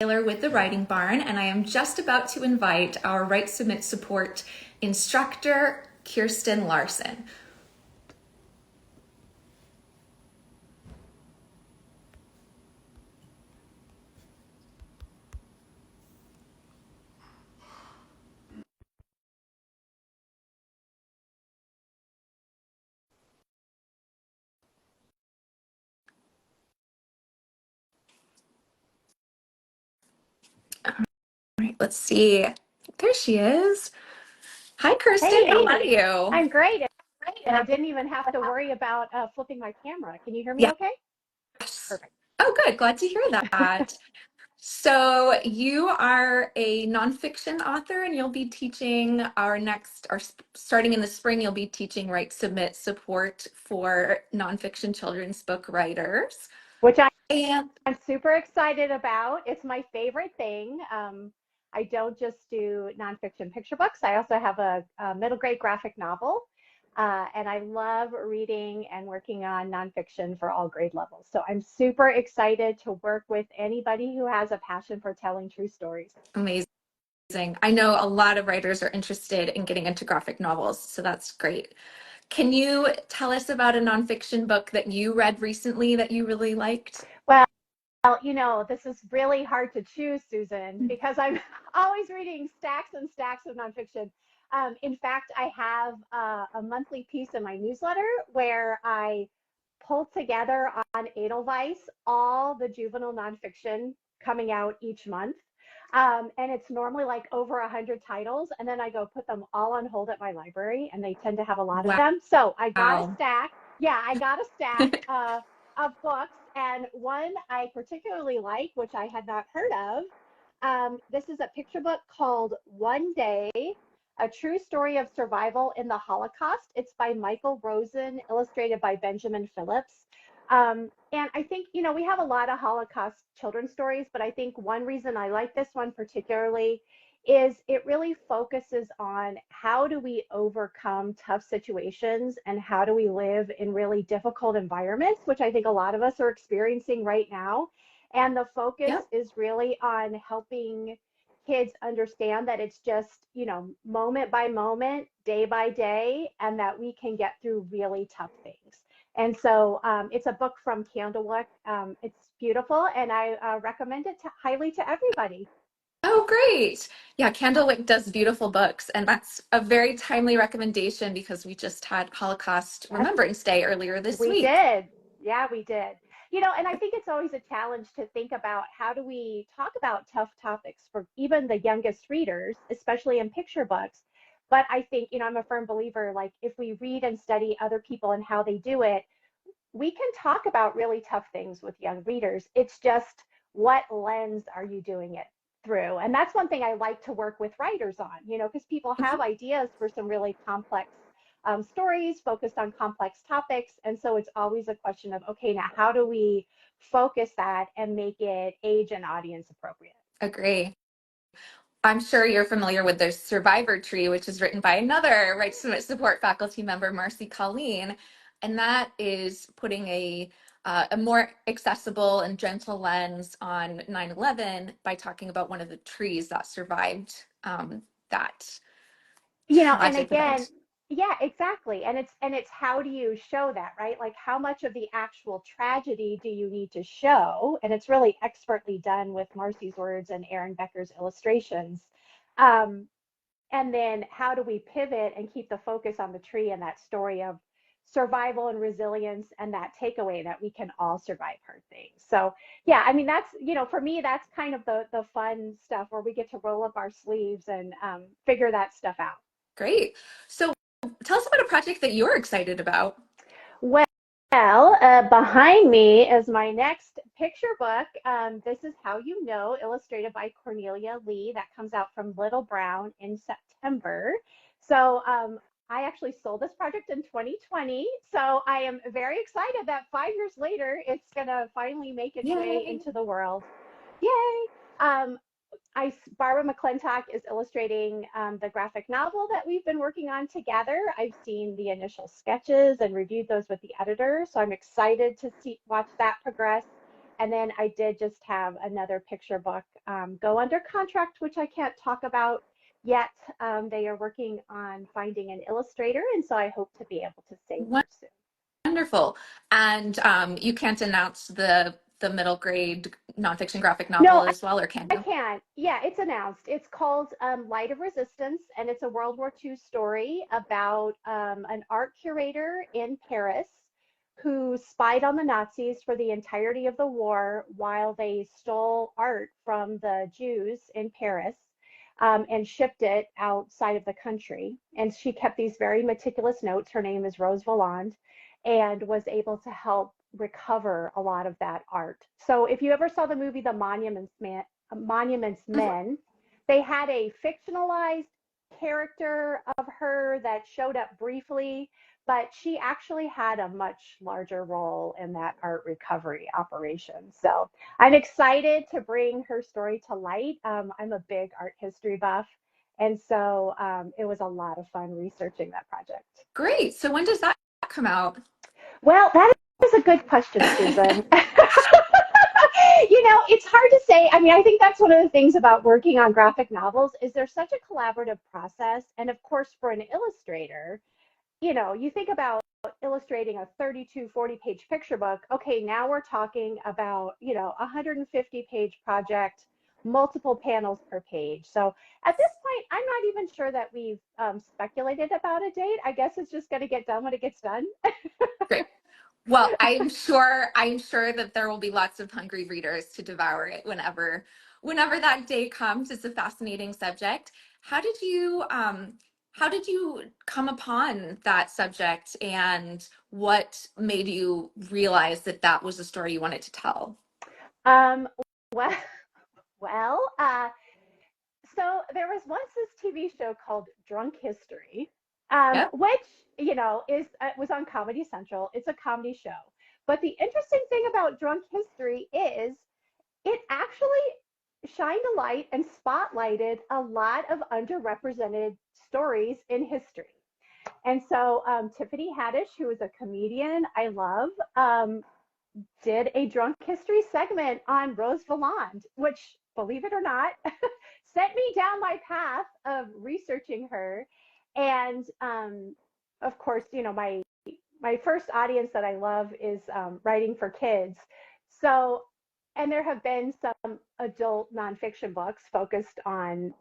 Taylor with the Writing Barn, and I am just about to invite our Write Submit support instructor, Kirsten Larson. All right, let's see. There she is. Hi, Kirsten. How are Hey, you? I'm great. And I didn't even have to worry about flipping my camera. Can you hear me Yes. okay? Perfect. Oh, good. Glad to hear that. So you are a nonfiction author, and you'll be teaching starting in the spring, you'll be teaching Write Submit support for nonfiction children's book writers. Which And I'm super excited about. It's my favorite thing. I don't just do nonfiction picture books. I also have a middle grade graphic novel. And I love reading and working on nonfiction for all grade levels. So I'm super excited to work with anybody who has a passion for telling true stories. amazing. I know a lot of writers are interested in getting into graphic novels, so that's great. Can you tell us about a nonfiction book that you read recently that you really liked? Well, this is really hard to choose, Susan, because I'm always reading stacks and stacks of nonfiction. In fact, I have a monthly piece in my newsletter where I pull together on Edelweiss all the juvenile nonfiction coming out each month. And it's normally like over 100 titles. And then I go put them all on hold at my library, and they tend to have a lot of them. So I got a Wow. stack. Yeah, I got a stack of books. And one I particularly like, which I had not heard of. This is a picture book called One Day, a true story of survival in the Holocaust. It's by Michael Rosen, illustrated by Benjamin Phillips. And I think, we have a lot of Holocaust children's stories, but I think one reason I like this one particularly is it really focuses on how do we overcome tough situations and how do we live in really difficult environments, which I think a lot of us are experiencing right now. And the focus Yep. is really on helping kids understand that it's just, moment by moment, day by day, and that we can get through really tough things. And so it's a book from Candlewick. It's beautiful, and I recommend it highly to everybody. Oh, great. Yeah, Candlewick does beautiful books, and that's a very timely recommendation because we just had Holocaust Yes, Remembrance Day earlier this we week. did. Yeah, we did. And I think it's always a challenge to think about how do we talk about tough topics for even the youngest readers, especially in picture books. But I think, I'm a firm believer, like if we read and study other people and how they do it, we can talk about really tough things with young readers. It's just what lens are you doing it through? And that's one thing I like to work with writers on, because people have Mhm. ideas for some really complex stories focused on complex topics. And so it's always a question of, okay, now how do we focus that and make it age and audience appropriate? Agree. I'm sure you're familiar with the Survivor Tree, which is written by another Right Summit Support faculty member, Marcy Colleen, and that is putting a more accessible and gentle lens on 9/11 by talking about one of the trees that survived that And tragic again, event. yeah, exactly. And it's how do you show that, right? Like how much of the actual tragedy do you need to show? And it's really expertly done with Marcy's words and Aaron Becker's illustrations. Um, and then how do we pivot and keep the focus on the tree and that story of survival and resilience and that takeaway that we can all survive hard things. So yeah, I mean that's for me that's kind of the fun stuff where we get to roll up our sleeves and figure that stuff out. Great. So tell us about a project that you're excited about. Well, behind me is my next picture book. This is How You Know, illustrated by Cornelia Lee. That comes out from Little Brown in September. So I actually sold this project in 2020. So I am very excited that 5 years later, it's going to finally make its way Yay. into the world. Yay! Um, Barbara McClintock is illustrating the graphic novel that we've been working on together. I've seen the initial sketches and reviewed those with the editor, so I'm excited to watch that progress. And then I did just have another picture book go under contract, which I can't talk about yet. They are working on finding an illustrator, and so I hope to be able to say more soon. Wonderful. And you can't announce the middle grade nonfiction graphic No, novel as well, or can I you? can. Yeah, it's announced. It's called Light of Resistance, and it's a World War II story about an art curator in Paris who spied on the Nazis for the entirety of the war while they stole art from the Jews in Paris and shipped it outside of the country. And she kept these very meticulous notes. Her name is Rose Valland, and was able to help recover a lot of that art. So if you ever saw the movie Monuments Mhm. Men, they had a fictionalized character of her that showed up briefly, but she actually had a much larger role in that art recovery operation. So I'm excited to bring her story to light. I'm a big art history buff, and so it was a lot of fun researching that project. Great. So when does that come out? Well, that is a good question, Susan. It's hard to say. I mean, I think that's one of the things about working on graphic novels is there's such a collaborative process. And of course, for an illustrator, you think about illustrating a 32, 40-page picture book. Okay, now we're talking about, a 150-page project, multiple panels per page. So at this point, I'm not even sure that we've speculated about a date. I guess it's just going to get done when it gets done. Great. Well, I'm sure that there will be lots of hungry readers to devour it whenever that day comes. It's a fascinating subject. How did you how did you come upon that subject, and what made you realize that that was the story you wanted to tell? Um, well, well, so there was once this TV show called Drunk History, Yep. which is was on Comedy Central. It's a comedy show, but the interesting thing about Drunk History is it actually shined a light and spotlighted a lot of underrepresented stories in history. And so Tiffany Haddish, who is a comedian I love, did a drunk history segment on Rose Valland, which, believe it or not, sent me down my path of researching her. And of course, my first audience that I love is writing for kids. So, and there have been some adult nonfiction books focused on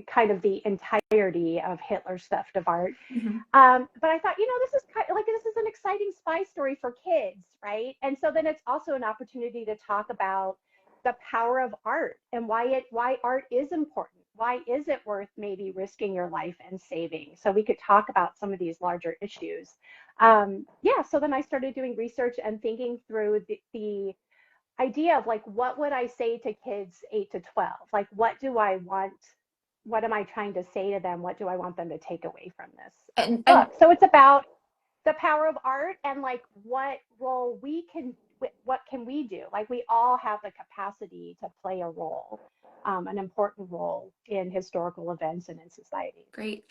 kind of the entirety of Hitler's theft of art. Mhm. But I thought, this is kind of like this is an exciting spy story for kids, right? And so then it's also an opportunity to talk about the power of art and why art is important. Why is it worth maybe risking your life and saving? So we could talk about some of these larger issues. Yeah, so then I started doing research and thinking through the idea of like, what would I say to kids 8 to 12? Like, what am I trying to say to them? What do I want them to take away from this And book? So it's about the power of art and like what can we do? Like we all have the capacity to play a role, an important role in historical events and in society. great.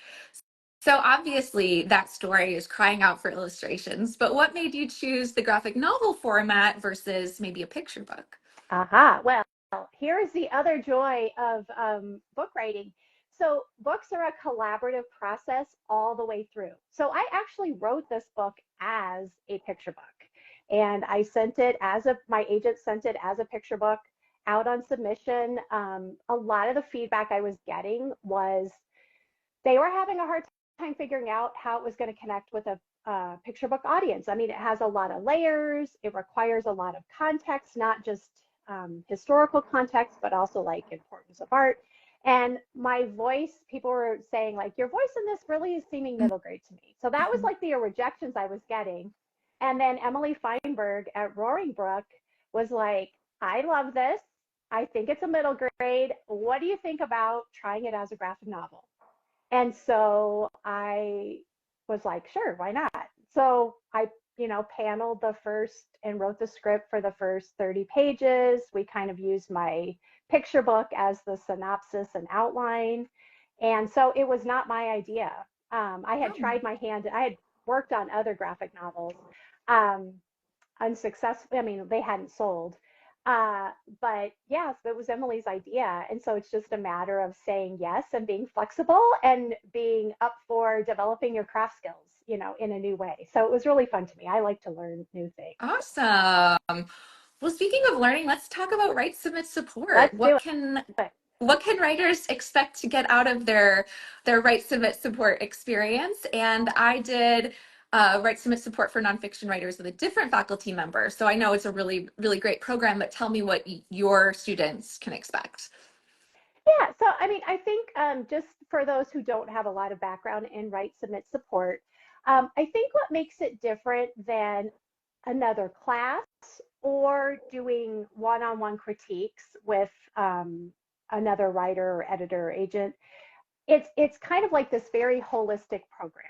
So obviously that story is crying out for illustrations, but what made you choose the graphic novel format versus maybe a picture book? Aha. Well, here's the other joy of book writing. So, books are a collaborative process all the way through. So, I actually wrote this book as a picture book, and I sent it my agent sent it as a picture book out on submission. A lot of the feedback I was getting was they were having a hard time figuring out how it was going to connect with a picture book audience. I mean, it has a lot of layers, it requires a lot of context, not just historical context, but also like importance of art. And my voice, people were saying, like, your voice in this really is seeming middle grade to me. So that was Mhm. like the rejections I was getting. And then Emily Feinberg at Roaring Brook was like, I love this. I think it's a middle grade. What do you think about trying it as a graphic novel? And so I was like, sure, why not? So I, paneled the first and wrote the script for the first 30 pages. We kind of used my picture book as the synopsis and outline. And so it was not my idea. I had Oh, tried my hand, I had worked on other graphic novels um, unsuccessfully. I mean, they hadn't sold. Uh, but yes, it was Emily's idea. And so it's just a matter of saying yes and being flexible and being up for developing your craft skills, in a new way. So it was really fun to me. I like to learn new things. Awesome. Well, speaking of learning, let's talk about Write Submit support. Let's do it. What can writers expect to get out of their Write Submit support experience? And I did Write Submit support for nonfiction writers with a different faculty member. So I know it's a really, really great program, but tell me what your students can expect. Yeah, so I mean, I think just for those who don't have a lot of background in Write Submit support, I think what makes it different than another class or doing one-on-one critiques with another writer or editor or agent, it's kind of like this very holistic program.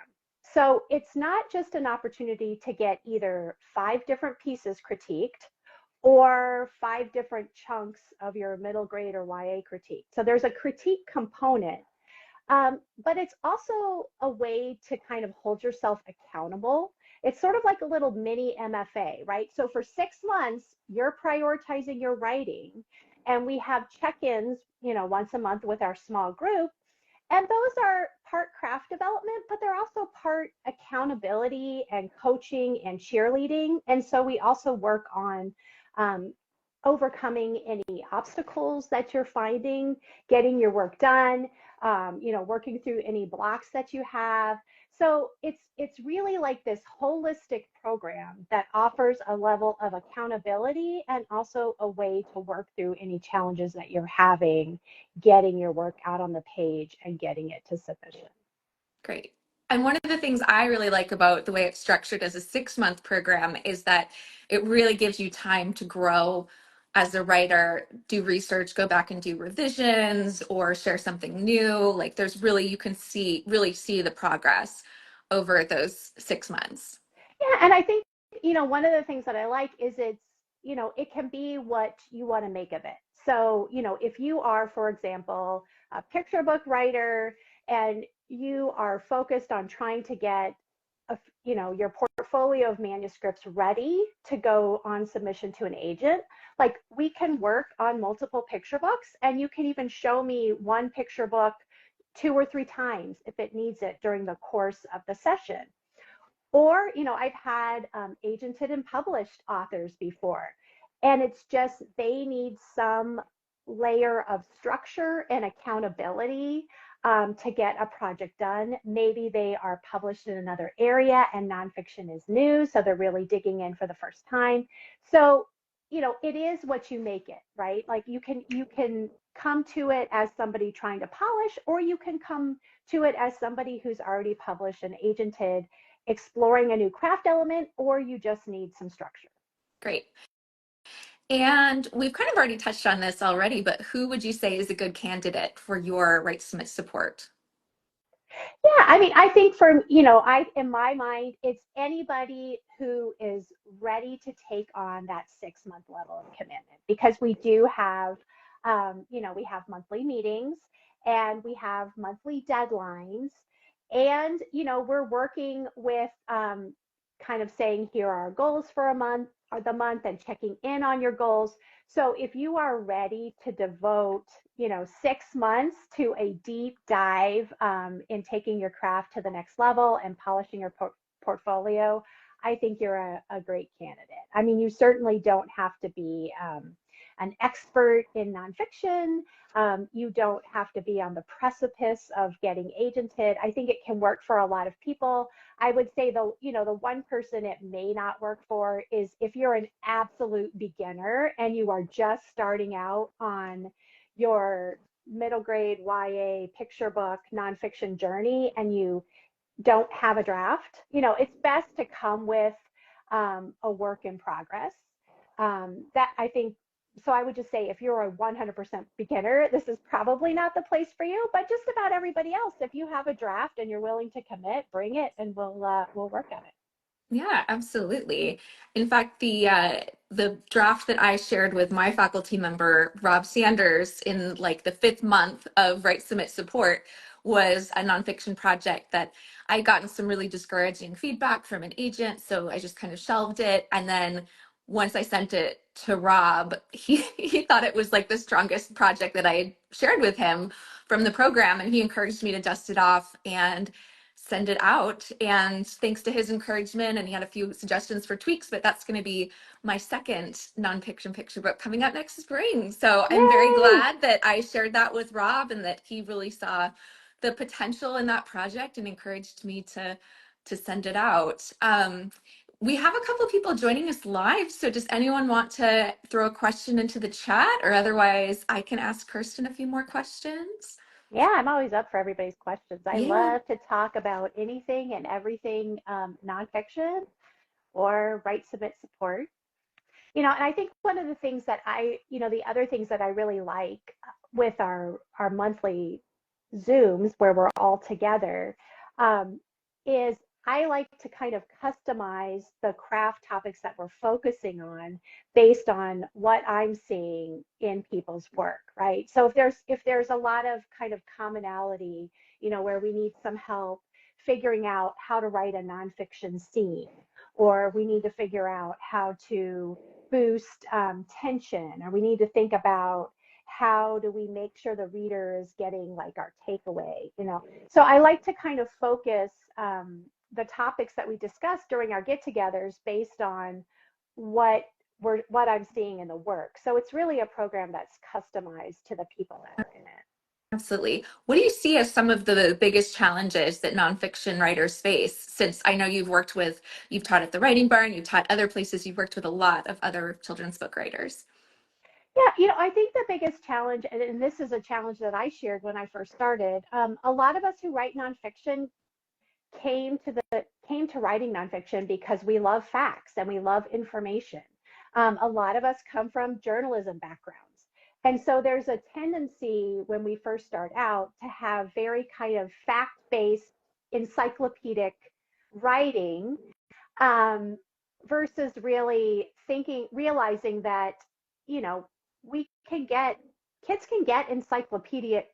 So it's not just an opportunity to get either 5 different pieces critiqued or 5 different chunks of your middle grade or YA critique. So there's a critique component, but it's also a way to kind of hold yourself accountable. It's sort of like a little mini MFA, right? So for 6 months, you're prioritizing your writing, and we have check-ins, once a month with our small group. And those are part craft development, but they're also part accountability and coaching and cheerleading. And so we also work on um, overcoming any obstacles that you're finding, getting your work done, working through any blocks that you have. So it's really like this holistic program that offers a level of accountability and also a way to work through any challenges that you're having getting your work out on the page and getting it to submission. Great. And one of the things I really like about the way it's structured as a 6-month program is that it really gives you time to grow as a writer, do research, go back and do revisions or share something new. Like there's really, you can really see the progress over those 6 months. Yeah, and I think, one of the things that I like is it can be what you want to make of it. So, if you are, for example, a picture book writer and you are focused on trying to get your portfolio of manuscripts ready to go on submission to an agent, like we can work on multiple picture books, and you can even show me one picture book 2 or 3 times if it needs it during the course of the session. Or, I've had agented and published authors before, and it's just they need some layer of structure and accountability to get a project done. Maybe they are published in another area and nonfiction is new, so they're really digging in for the first time. So, it is what you make it, right? Like you can come to it as somebody trying to polish, or you can come to it as somebody who's already published and agented, exploring a new craft element, or you just need some structure. Great. And we've kind of already touched on this already, but who would you say is a good candidate for your Write Submit support? Yeah, I mean, I think in my mind, it's anybody who is ready to take on that 6 month level of commitment, because we do have, we have monthly meetings and we have monthly deadlines. And, we're working with kind of saying, here are our goals for a month or the month, and checking in on your goals. So if you are ready to devote 6 months to a deep dive in taking your craft to the next level and polishing your portfolio, I think you're a great candidate. I mean, you certainly don't have to be an expert in nonfiction. You don't have to be on the precipice of getting agented. I think it can work for a lot of people. I would say the one person it may not work for is if you're an absolute beginner and you are just starting out on your middle grade YA picture book nonfiction journey and you don't have a draft. It's best to come with a work in progress. That I think. So I would just say if you're a 100% beginner, this is probably not the place for you. But just about everybody else, if you have a draft and you're willing to commit, bring it, and we'll work on it. Yeah, absolutely. In fact, the draft that I shared with my faculty member, Rob Sanders, in like the 5th month of Write Submit support was a nonfiction project that I gotten some really discouraging feedback from an agent. So I just kind of shelved it. And then once I sent it to Rob, he thought it was like the strongest project that I had shared with him from the program, and he encouraged me to dust it off and send it out. And thanks to his encouragement, and he had a few suggestions for tweaks, but that's going to be my second nonfiction picture book coming out next spring. So I'm very Yay! glad that I shared that with Rob and that he really saw the potential in that project and encouraged me to send it out. We have a couple of people joining us live, so does anyone want to throw a question into the chat, or otherwise I can ask Kirsten a few more questions? Yeah, I'm always up for everybody's questions. I Yeah. love to talk about anything and everything nonfiction or write, submit, support. And I think one of the things that the other things that I really like with our monthly Zooms where we're all together, is I like to kind of customize the craft topics that we're focusing on based on what I'm seeing in people's work, right? So if there's a lot of kind of commonality, where we need some help figuring out how to write a nonfiction scene, or we need to figure out how to boost tension, or we need to think about how do we make sure the reader is getting like our takeaway. So I like to kind of focus the topics that we discuss during our get-togethers based on what I'm seeing in the work. So it's really a program that's customized to the people that are in it. Absolutely. What do you see as some of the biggest challenges that nonfiction writers face? Since I know you've taught at the Writing Barn, you've taught other places, you've worked with a lot of other children's book writers. Yeah, I think the biggest challenge, and this is a challenge that I shared when I first started, a lot of us who write nonfiction came to writing nonfiction because we love facts and we love information. A lot of us come from journalism backgrounds, and so there's a tendency when we first start out to have very kind of fact-based, encyclopedic writing, um, versus really realizing that, you know, we can get kids can get encyclopedic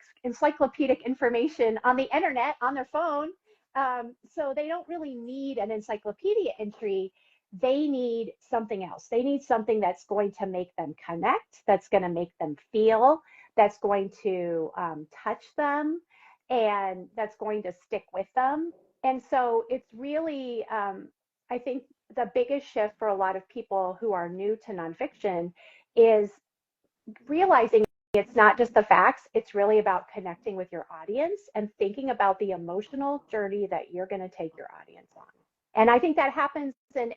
information on the internet on their phone. So they don't really need an encyclopedia entry. They need something else. They need something that's going to make them connect, that's going to make them feel, that's going to touch them, and that's going to stick with them. And so it's really, I think the biggest shift for a lot of people who are new to nonfiction is realizing it's not just the facts, it's really about connecting with your audience and thinking about the emotional journey that you're going to take your audience on. And I think that happens in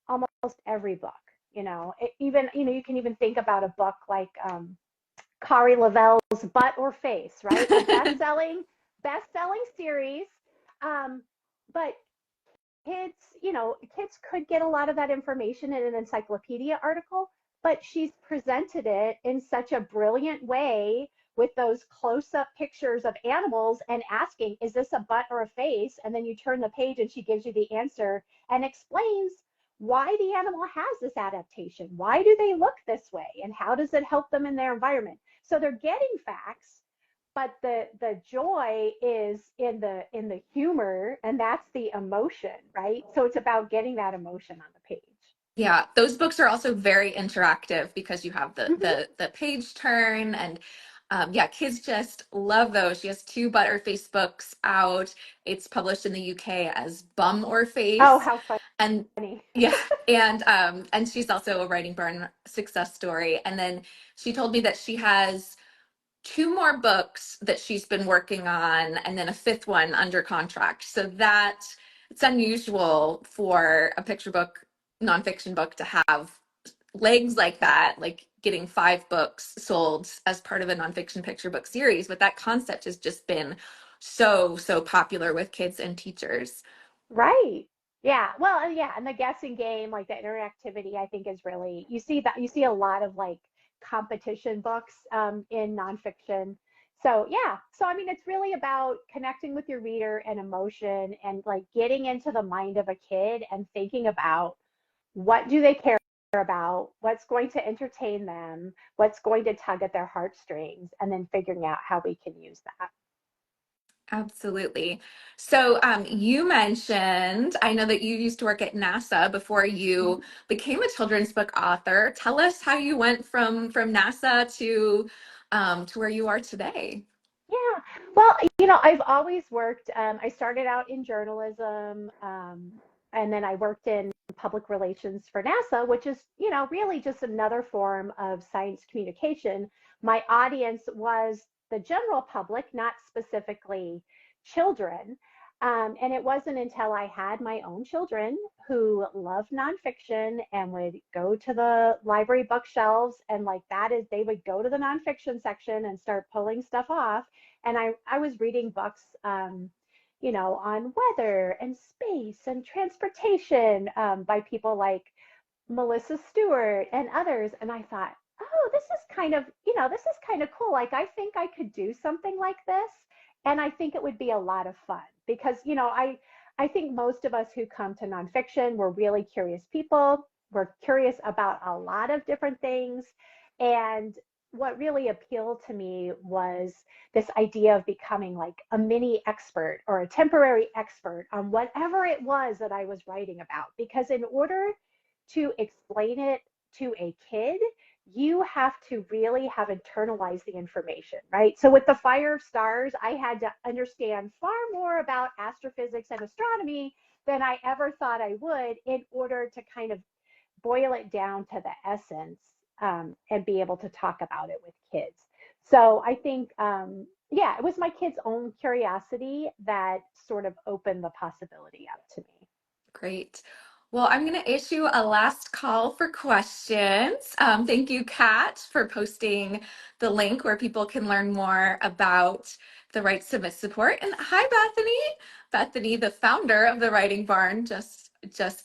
almost every book. You can even think about a book like Kari Lavelle's Butt or Face, right? A best-selling series. But kids could get a lot of that information in an encyclopedia article, but she's presented it in such a brilliant way with those close-up pictures of animals and asking, is this a butt or a face? And then you turn the page and she gives you the answer and explains why the animal has this adaptation. Why do they look this way? And how does it help them in their environment? So they're getting facts, but the joy is in the humor, and that's the emotion, right? So it's about getting that emotion on the page. Yeah, those books are also very interactive because you have the Mm-hmm. the page turn, and yeah, kids just love those. She has two Butterface books out. It's published in the UK as Bum or Oh, Face, how and funny. yeah, and she's also a Writing Barn success story. And then she told me that she has two more books that she's been working on, and then a fifth one under contract. So that it's unusual for a picture book, nonfiction book, to have legs like that, like getting five books sold as part of a nonfiction picture book series. But that concept has just been so popular with kids and teachers. Right. Yeah. Well, yeah, and the guessing game, like the interactivity, I think is really you see a lot of like competition books in nonfiction. So yeah. So I mean, it's really about connecting with your reader and emotion and like getting into the mind of a kid and thinking about what do they care about, what's going to entertain them, what's going to tug at their heartstrings, and then figuring out how we can use that. Absolutely. So you mentioned, I know that you used to work at NASA before you became a children's book author. Tell us how you went from NASA to where you are today. Yeah. Well, I've always worked. I started out in journalism, and then I worked in public relations for NASA, which is, really just another form of science communication. My audience was the general public, not specifically children. And it wasn't until I had my own children who loved nonfiction and would go to the library bookshelves, and like that is, they would go to the nonfiction section and start pulling stuff off, and I was reading books, on weather and space and transportation, by people like Melissa Stewart and others. And I thought, oh, this is kind of cool. Like, I think I could do something like this. And I think it would be a lot of fun because, I think most of us who come to nonfiction, we're really curious people. We're curious about a lot of different things. And what really appealed to me was this idea of becoming like a mini expert or a temporary expert on whatever it was that I was writing about. Because in order to explain it to a kid, you have to really have internalized the information, right? So with the fire of stars, I had to understand far more about astrophysics and astronomy than I ever thought I would in order to kind of boil it down to the essence, and be able to talk about it with kids. So I think, yeah, it was my kids' own curiosity that sort of opened the possibility up to me. Great. Well, I'm going to issue a last call for questions. Thank you, Kat, for posting the link where people can learn more about the Right Submit support. And hi, Bethany. Bethany, the founder of the Writing Barn, just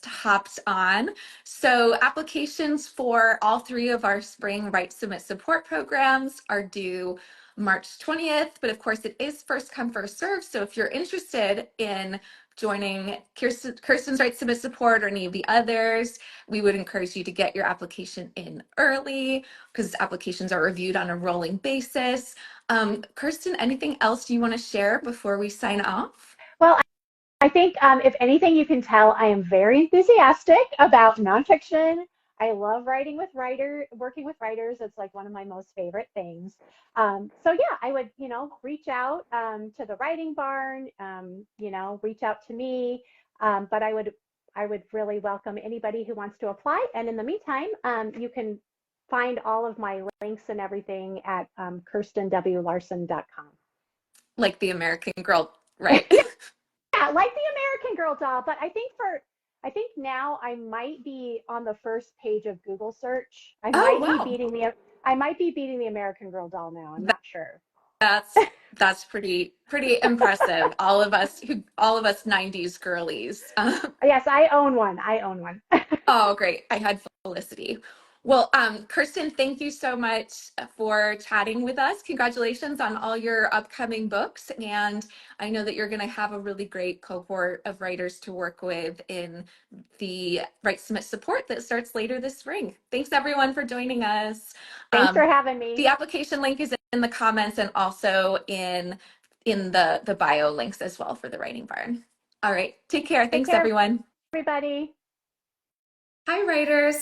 hopped on. So applications for all three of our spring Right Submit support programs are due March 20th, but of course it is first come, first serve. So if you're interested in joining Kirsten's Right Submit support or any of the others, we would encourage you to get your application in early because applications are reviewed on a rolling basis. Kirsten, anything else you want to share before we sign off? Well, I think, if anything, you can tell I am very enthusiastic about nonfiction. I love working with writers. It's like one of my most favorite things. So yeah, I would, reach out, to the Writing Barn, reach out to me. But I would really welcome anybody who wants to apply. And in the meantime, you can find all of my links and everything at, KirstenWLarson.com. Like the American Girl, right? Yeah, like the American Girl doll, but I think now I might be on the first page of Google search. Oh, wow. I might be beating the American Girl doll now. I'm not sure. That's pretty impressive. All of us 90s girlies. Yes, I own one. I own one. Oh, great. I had Felicity. Well, Kirsten, thank you so much for chatting with us. Congratulations on all your upcoming books. And I know that you're going to have a really great cohort of writers to work with in the Right Submit support that starts later this spring. Thanks, everyone, for joining us. Thanks for Um, having me. the application link is in the comments and also in the bio links as well for the Writing Barn. All right. Take care. Take Thanks, care, everyone. everybody. Hi, writers.